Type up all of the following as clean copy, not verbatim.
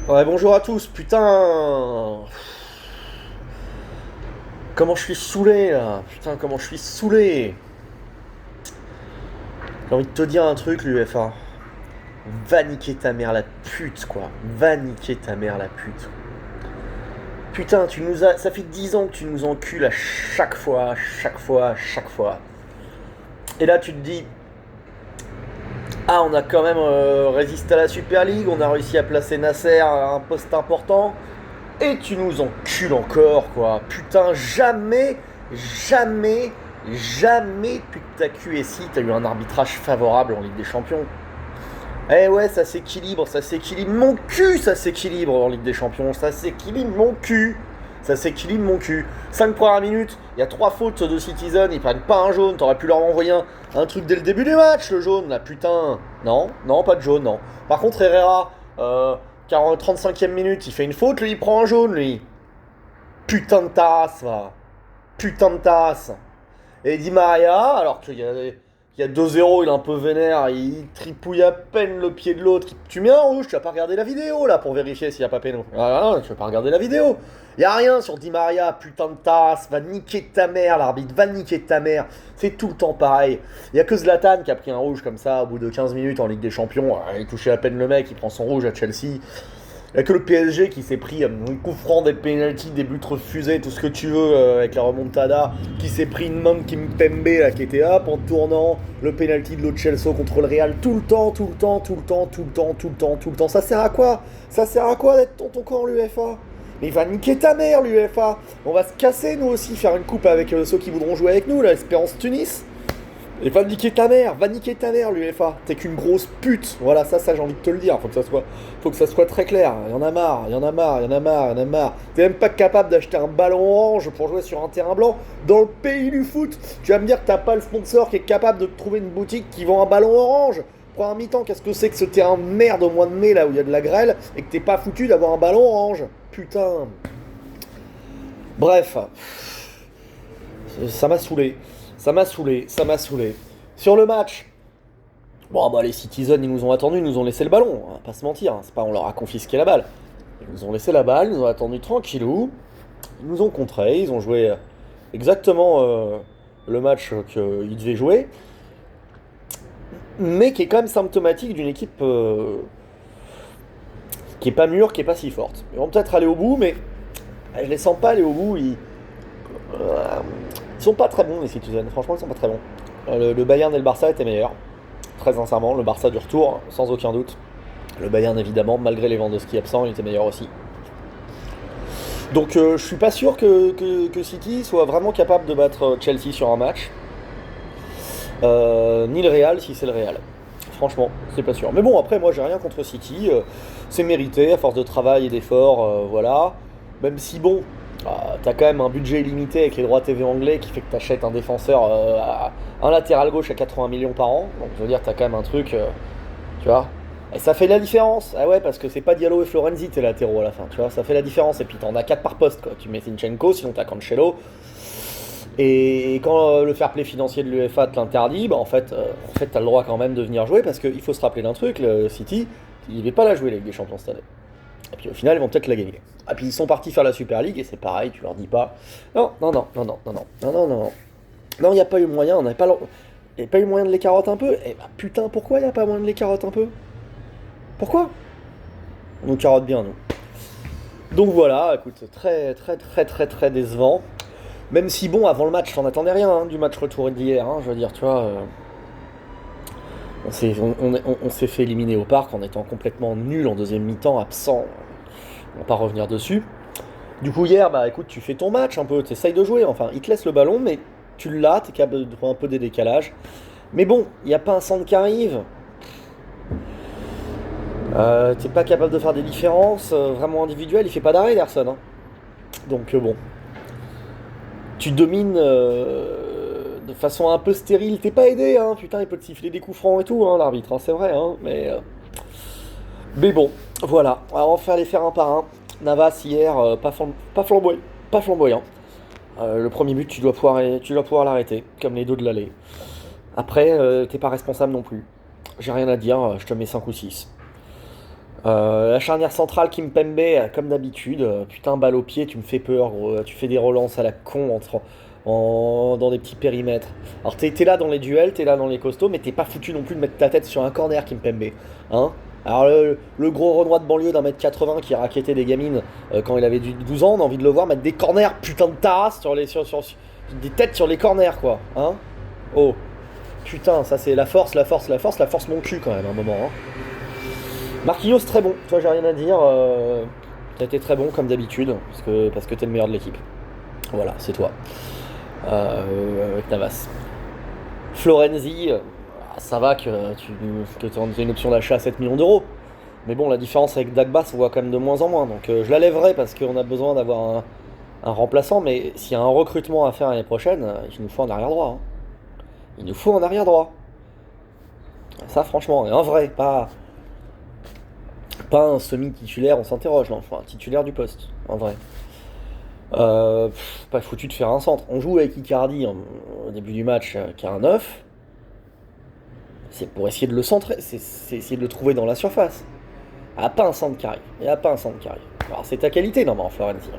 Ouais, bonjour à tous, putain. Comment je suis saoulé là. Putain, comment je suis saoulé. J'ai envie de te dire un truc, l'UFA. Va niquer ta mère la pute, quoi. Va niquer ta mère la pute. Putain, tu nous as. Ça fait 10 ans que tu nous encules à chaque fois, à chaque fois, à chaque fois. Et là, tu te dis. Ah, on a quand même résisté à la Super League, on a réussi à placer Nasser à un poste important. Et tu nous encules encore, quoi. Putain, jamais, jamais, jamais depuis que t'as QSI, t'as eu un arbitrage favorable en Ligue des Champions. Eh ouais, ça s'équilibre, ça s'équilibre. Mon cul, ça s'équilibre en Ligue des Champions. Ça s'équilibre mon cul. Ça s'équilibre mon cul. 5 premières minutes, il y a 3 fautes de Citizen, ils prennent pas un jaune. T'aurais pu leur envoyer un truc dès le début du match, le jaune, là, putain. Non, non, pas de jaune, non. Par contre, Herrera, 35e minute, il fait une faute, lui, il prend un jaune, lui. Putain de tasse, va. Putain de tasse. Et Di Maria, alors qu'il y a 2-0, il est un peu vénère, il tripouille à peine le pied de l'autre. Tu mets un rouge, tu vas pas regarder la vidéo là pour vérifier s'il y a pas péno. Ah non, tu vas pas regarder la vidéo. Y a rien sur Di Maria, putain de tasse, va niquer ta mère l'arbitre, va niquer ta mère. C'est tout le temps pareil. Y a que Zlatan qui a pris un rouge comme ça au bout de 15 minutes en Ligue des Champions. Il touchait à peine le mec, il prend son rouge à Chelsea. Il n'y a que le PSG qui s'est pris un coup franc, des pénaltys, des buts refusés, tout ce que tu veux avec la remontada, qui s'est pris une main de Kimpembe là, qui était hop en tournant, le pénalty de Lo Celso contre le Real, tout le temps, tout le temps, tout le temps, tout le temps, tout le temps, tout le temps. Ça sert à quoi? Ça sert à quoi d'être ton camp, l'UFA? Mais il va niquer ta mère, l'UFA. On va se casser, nous aussi, faire une coupe avec ceux qui voudront jouer avec nous, l'Espérance Tunis. Et va niquer ta mère, l'UEFA. T'es qu'une grosse pute. Voilà, ça j'ai envie de te le dire. Faut que ça soit très clair. Il y en a marre, il y en a marre, il y en a marre, il y en a marre. T'es même pas capable d'acheter un ballon orange pour jouer sur un terrain blanc dans le pays du foot. Tu vas me dire que t'as pas le sponsor qui est capable de te trouver une boutique qui vend un ballon orange. Pour un mi-temps, qu'est-ce que c'est que ce terrain de merde au mois de mai là où il y a de la grêle et que t'es pas foutu d'avoir un ballon orange? Putain. Bref, ça m'a saoulé. Ça m'a saoulé, ça m'a saoulé. Sur le match, bon bah les Citizens ils nous ont attendus, ils nous ont laissé le ballon, on va pas se mentir, hein. C'est pas on leur a confisqué la balle. Ils nous ont laissé la balle, ils nous ont attendu tranquillou, ils nous ont contré, ils ont joué exactement le match qu'ils devaient jouer, mais qui est quand même symptomatique d'une équipe qui est pas mûre, qui est pas si forte. Ils vont peut-être aller au bout, mais je les sens pas aller au bout, ils sont pas très bons les Citizens, franchement ils sont pas très bons. Le Bayern et le Barça étaient meilleurs, très sincèrement. Le Barça du retour, sans aucun doute. Le Bayern évidemment, malgré Lewandowski absent, il était meilleur aussi. Donc je suis pas sûr que City soit vraiment capable de battre Chelsea sur un match. Ni le Real si c'est le Real. Franchement, c'est pas sûr. Mais bon, après, moi j'ai rien contre City. C'est mérité à force de travail et d'effort, voilà. Même si bon, t'as quand même un budget illimité avec les droits TV anglais qui fait que t'achètes un défenseur, un latéral gauche à 80 millions par an. Donc je veux dire, t'as quand même un truc, tu vois. Et ça fait la différence. Ah ouais, parce que c'est pas Diallo et Florenzi tes latéraux à la fin, tu vois. Ça fait la différence. Et puis t'en as 4 par poste, quoi. Tu mets Zinchenko, sinon t'as Cancelo. Et quand le fair play financier de l'UEFA te l'interdit, bah en fait t'as le droit quand même de venir jouer parce qu'il faut se rappeler d'un truc, le City, il ne va pas la jouer la Ligue des Champions cette année. Et puis au final, ils vont peut-être la gagner. Et puis ils sont partis faire la Super League et c'est pareil, tu leur dis pas. Non, non, non, non, non, non, non, non, non, non. Non, il n'y a pas eu moyen, on n'avait pas, y a pas eu moyen de les carottes un peu. Eh bah putain, pourquoi il n'y a pas moyen de les carottes un peu? Pourquoi? On nous carotte bien, nous. Donc voilà, écoute, très, très, très, très, très décevant. Même si bon, avant le match, t'en attendais rien hein, du match retour d'hier. Hein, je veux dire, tu vois, on s'est fait éliminer au parc en étant complètement nul en deuxième mi-temps, absent. On va pas revenir dessus. Du coup, hier, bah écoute, tu fais ton match un peu, t'essayes de jouer. Enfin, il te laisse le ballon, mais tu l'as, t'es capable de prendre un peu des décalages. Mais bon, il n'y a pas un centre qui arrive. T'es pas capable de faire des différences vraiment individuelles. Il fait pas d'arrêt, Ederson. Hein. Donc bon, tu domines de façon un peu stérile. T'es pas aidé, hein. Putain, il peut te siffler des coups francs et tout, hein, l'arbitre, hein, c'est vrai, hein. Mais bon, voilà. Alors, on va faire les faire un par un. Navas hier, pas flamboyant. Le premier but, tu dois pouvoir l'arrêter, comme les deux de l'aller. Après, t'es pas responsable non plus. J'ai rien à dire, je te mets 5 ou 6. La charnière centrale Kimpembe, comme d'habitude, putain, balle au pied, tu me fais peur, gros. Tu fais des relances à la con dans des petits périmètres. Alors t'es là dans les duels, t'es là dans les costauds, mais t'es pas foutu non plus de mettre ta tête sur un corner, Kimpembe. Hein? Alors le gros Renoir de banlieue d'1m80 qui raquettait des gamines quand il avait 12 ans, on a envie de le voir mettre des corners, putain de tasse, des têtes sur les corners, quoi. Hein? Oh, putain, ça c'est la force mon cul quand même, à un moment. Hein. Marquinhos, très bon. Toi, j'ai rien à dire. T'as été très bon comme d'habitude, parce que t'es le meilleur de l'équipe. Voilà, c'est toi. Avec Navas. Florenzi, ça va que tu une option d'achat à 7 millions d'euros. Mais bon, la différence avec Dagba se voit quand même de moins en moins. Donc je la lèverai parce qu'on a besoin d'avoir un remplaçant. Mais s'il y a un recrutement à faire l'année prochaine, il nous faut un arrière droit. Hein. Il nous faut un arrière droit. Ça, franchement, et un vrai, pas un semi-titulaire, on s'interroge, non, enfin un titulaire du poste, en vrai. Pas foutu de faire un centre. On joue avec Icardi au début du match, qui a un 9. C'est pour essayer de le centrer, c'est essayer de le trouver dans la surface. Il n'y a pas un centre qui arrive. Il n'y a pas un centre qui arrive. Alors c'est ta qualité, normalement, Florenzi.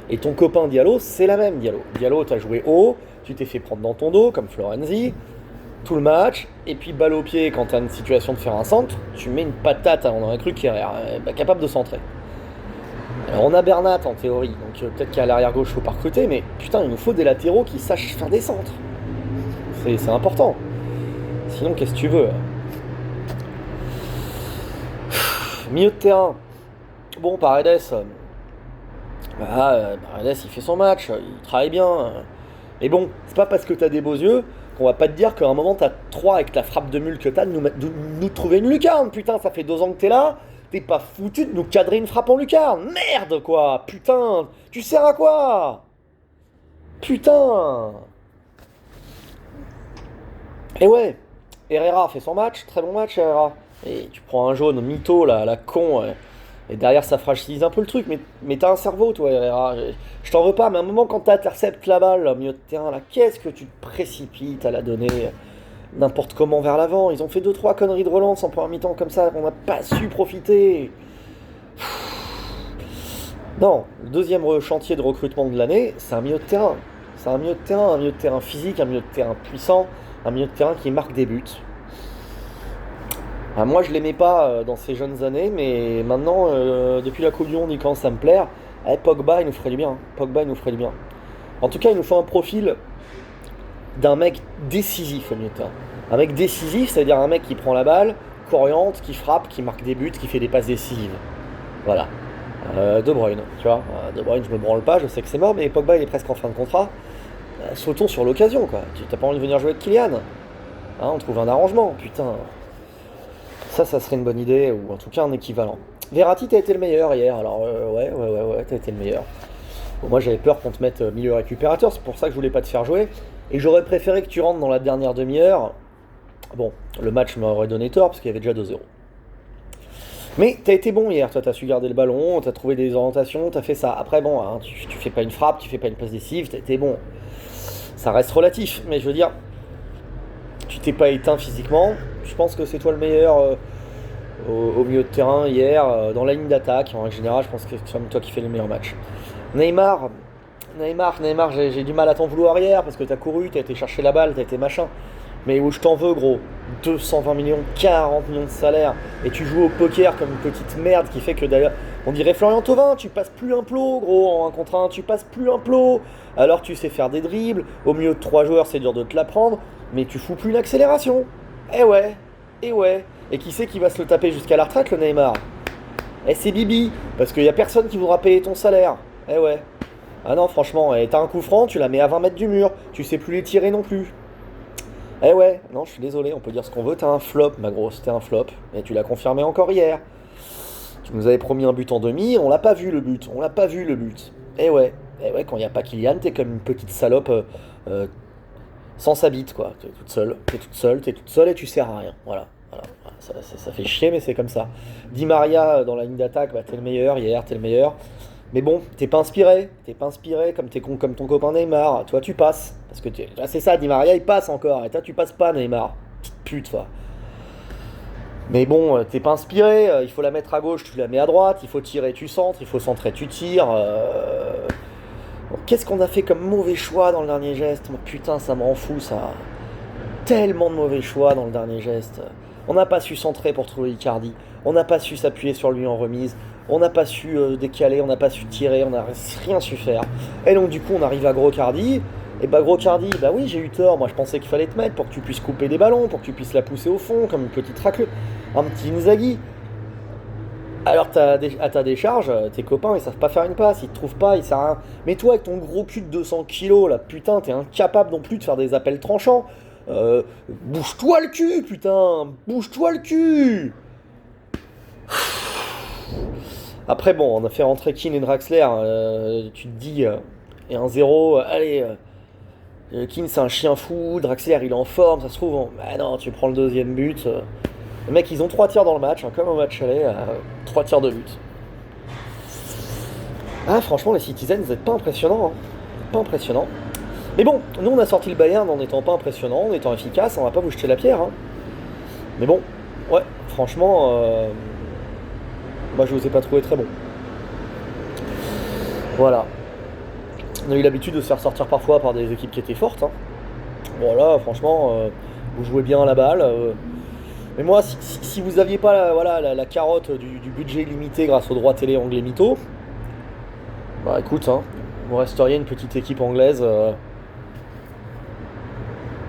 Et ton copain Diallo, c'est la même, Diallo. Diallo, t'as joué haut, tu t'es fait prendre dans ton dos, comme Florenzi. Tout le match, et puis balle au pied quand t'as une situation de faire un centre, tu mets une patate, on aurait cru qu'il est capable de centrer. Alors on a Bernat en théorie, donc peut-être qu'à l'arrière gauche faut pas recruter, mais putain il nous faut des latéraux qui sachent faire des centres. C'est important. Sinon qu'est-ce que tu veux? Milieu de terrain. Bon, Paredes. Paredes il fait son match, il travaille bien. Mais bon, c'est pas parce que t'as des beaux yeux qu'on va pas te dire qu'à un moment t'as 3 avec la frappe de mule que t'as de nous trouver une lucarne. Putain, ça fait 2 ans que t'es là, t'es pas foutu de nous cadrer une frappe en lucarne. Merde quoi, putain, tu sers à quoi? Putain. Et ouais, Herrera fait son match, très bon match Herrera. Et tu prends un jaune mytho là, la con, ouais. Et derrière ça fragilise un peu le truc, mais t'as un cerveau toi Herrera. Je t'en veux pas, mais à un moment quand t'interceptes la balle au milieu de terrain, là, qu'est-ce que tu te précipites à la donner n'importe comment vers l'avant? Ils ont fait 2-3 conneries de relance en première mi-temps comme ça, on n'a pas su profiter. Non, le deuxième chantier de recrutement de l'année, c'est un milieu de terrain. C'est un milieu de terrain physique, un milieu de terrain puissant, un milieu de terrain qui marque des buts. Moi, je l'aimais pas dans ses jeunes années, mais maintenant, depuis la Coupe du Monde, il commence à me plaire. Pogba, il nous ferait du bien. Pogba, il nous ferait du bien. En tout cas, il nous faut un profil d'un mec décisif au milieu de terrain. Un mec décisif, c'est-à-dire un mec qui prend la balle, qui oriente, qui frappe, qui marque des buts, qui fait des passes décisives. Voilà. De Bruyne, tu vois. De Bruyne, je me branle pas, je sais que c'est mort, mais Pogba, il est presque en fin de contrat. Sautons sur l'occasion, quoi. T'as pas envie de venir jouer avec Kylian? Hein, on trouve un arrangement, putain. Ça serait une bonne idée, ou en tout cas un équivalent. Verratti, t'as été le meilleur hier, alors ouais, t'as été le meilleur. Bon, moi j'avais peur qu'on te mette milieu récupérateur, c'est pour ça que je voulais pas te faire jouer. Et j'aurais préféré que tu rentres dans la dernière demi-heure. Bon, le match m'aurait donné tort, parce qu'il y avait déjà 2-0. Mais t'as été bon hier, toi t'as su garder le ballon, t'as trouvé des orientations, t'as fait ça. Après bon, hein, tu fais pas une frappe, tu fais pas une passe décisive, t'as été bon. Ça reste relatif, mais je veux dire, tu t'es pas éteint physiquement. Je pense que c'est toi le meilleur au milieu de terrain hier, dans la ligne d'attaque. En général, je pense que c'est toi qui fais le meilleur match. Neymar, j'ai du mal à t'en vouloir hier parce que t'as couru, t'as été chercher la balle, t'as été machin. Mais où je t'en veux, gros, 220 millions, 40 millions de salaire, et tu joues au poker comme une petite merde qui fait que d'ailleurs, on dirait Florian Thauvin, tu passes plus un plot, gros, en 1 contre 1, tu passes plus un plot. Alors tu sais faire des dribbles, au milieu de 3 joueurs, c'est dur de te l'apprendre, mais tu fous plus une accélération. Eh ouais. Et qui c'est qui va se le taper jusqu'à la retraite, le Neymar? Eh, c'est Bibi, parce qu'il y a personne qui voudra payer ton salaire. Eh ouais. Ah non, franchement, t'as un coup franc, tu la mets à 20 mètres du mur, tu sais plus les tirer non plus. Eh ouais, non, je suis désolé, on peut dire ce qu'on veut, t'as un flop, ma grosse, t'es un flop. Et tu l'as confirmé encore hier. Tu nous avais promis un but en demi, on l'a pas vu le but, Eh ouais, quand il n'y a pas Kylian, t'es comme une petite salope sans sa bite, quoi. T'es toute seule et tu sers à rien. Voilà. Ça fait chier, mais c'est comme ça. Di Maria dans la ligne d'attaque, t'es le meilleur hier, t'es le meilleur. Mais bon, t'es pas inspiré comme ton copain Neymar. Toi, tu passes. Parce que c'est ça, Di Maria, il passe encore. Et toi, tu passes pas, Neymar. Petite pute, toi. Mais bon, t'es pas inspiré, il faut la mettre à gauche, tu la mets à droite, il faut tirer, tu centres, il faut centrer, tu tires. Qu'est-ce qu'on a fait comme mauvais choix dans le dernier geste? Putain, ça me rend fou ça. Tellement de mauvais choix dans le dernier geste. On n'a pas su centrer pour trouver Icardi. On n'a pas su s'appuyer sur lui en remise. On n'a pas su décaler, on n'a pas su tirer, on n'a rien su faire. Et donc du coup on arrive à Gros-Cardi. Et bah Gros-Cardi, bah oui j'ai eu tort, moi je pensais qu'il fallait te mettre pour que tu puisses couper des ballons, pour que tu puisses la pousser au fond comme une petite raclée. Un petit Inzaghi. Alors à ta décharge, tes copains ils savent pas faire une passe, ils te trouvent pas, ils servent à rien. Mais toi avec ton gros cul de 200 kilos là, putain t'es incapable non plus de faire des appels tranchants. Bouge-toi le cul putain, bouge-toi le cul. Après bon, on a fait rentrer Keane et Draxler, tu te dis, et un 0, allez, Keane c'est un chien fou, Draxler il est en forme, ça se trouve, bah non tu prends le deuxième but. Les mecs, ils ont 3 tirs dans le match, hein, comme un match aller, 3 tirs de but. Ah, franchement, les Citizens, vous n'êtes pas impressionnants. Hein. Pas impressionnants. Mais bon, nous, on a sorti le Bayern en n'étant pas impressionnant, en étant efficace, on va pas vous jeter la pierre. Hein. Mais bon, ouais, franchement, moi, je vous ai pas trouvé très bon. Voilà. On a eu l'habitude de se faire sortir parfois par des équipes qui étaient fortes. Hein. Bon, là, franchement, vous jouez bien à la balle. Mais moi, si vous aviez pas la carotte du budget limité grâce aux droits télé anglais mytho, bah écoute, hein, vous resteriez une petite équipe anglaise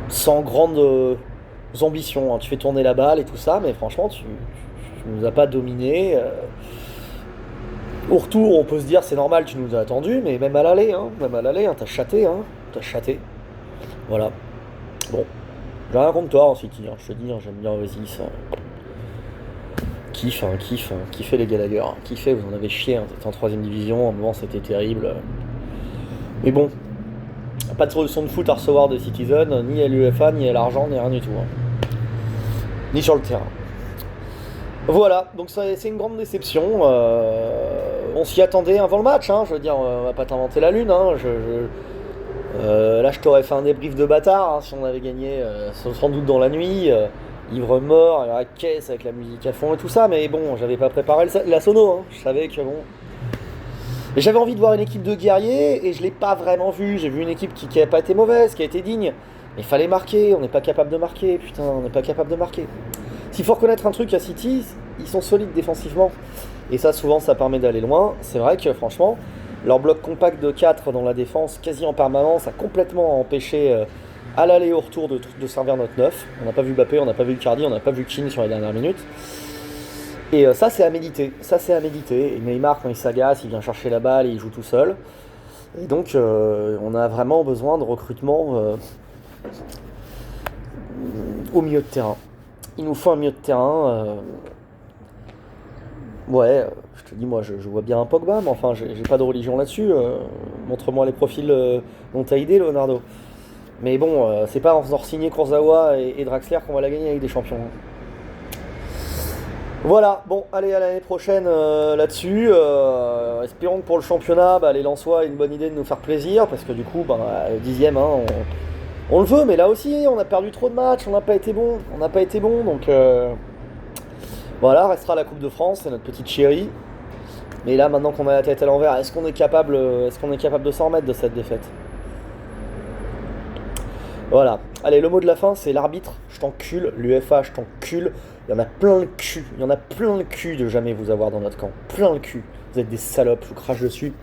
sans grandes ambitions. Hein. Tu fais tourner la balle et tout ça, mais franchement, tu nous as pas dominé. Au retour, on peut se dire c'est normal, tu nous as attendu, mais même à l'aller, hein, t'as chaté, hein, t'as chaté. Voilà. Bon. J'ai rien contre toi en City, hein, je te dis, hein, j'aime bien Oasis. Kiffez les Gallagher. Hein. Kiffez, vous en avez chié, hein, t'étais en 3ème division, à un moment c'était terrible. Mais bon, pas de solution de foot à recevoir de Citizen, ni à l'UEFA, ni à l'argent, ni rien du tout. Hein. Ni sur le terrain. Voilà, donc c'est une grande déception. On s'y attendait avant le match, hein, je veux dire, on va pas t'inventer la lune. Hein, là, je t'aurais fait un débrief de bâtard hein, si on avait gagné, sans doute dans la nuit, ivre mort, à la caisse avec la musique à fond et tout ça, mais bon, j'avais pas préparé la sono, hein, je savais que bon. Et j'avais envie de voir une équipe de guerriers et je l'ai pas vraiment vue. J'ai vu une équipe qui a pas été mauvaise, qui a été digne, mais il fallait marquer, on n'est pas capable de marquer, putain, on n'est pas capable de marquer. S'il faut reconnaître un truc à City, ils sont solides défensivement, et ça, souvent, ça permet d'aller loin. C'est vrai que franchement. Leur bloc compact de 4 dans la défense, quasi en permanence, a complètement empêché à l'aller et au retour de servir notre 9. On n'a pas vu Mbappé, on n'a pas vu Icardi, on n'a pas vu Keane sur les dernières minutes. Et ça, c'est à méditer. Et Neymar, quand il s'agace, il vient chercher la balle et il joue tout seul. Et donc, on a vraiment besoin de recrutement au milieu de terrain. Il nous faut un milieu de terrain. Ouais, je te dis, moi, je vois bien un Pogba, mais enfin, j'ai pas de religion là-dessus. Montre-moi les profils dont t'as idée, Leonardo. Mais bon, c'est pas en faisant signer Kurzawa et Draxler qu'on va la gagner avec des champions. Voilà, bon, allez, à l'année prochaine là-dessus. Espérons que pour le championnat, les Lensois aient une bonne idée de nous faire plaisir, parce que du coup, 10ème, hein, on le veut, mais là aussi, on a perdu trop de matchs, on n'a pas été bon. Donc... Voilà, restera la Coupe de France, c'est notre petite chérie. Mais là, maintenant qu'on a la tête à l'envers, est-ce qu'on est capable de s'en remettre de cette défaite? Voilà. Allez, le mot de la fin, c'est l'arbitre. Je t'encule, l'UEFA, je t'encule. Il y en a plein le cul. De jamais vous avoir dans notre camp. Plein le cul. Vous êtes des salopes, je vous crache dessus.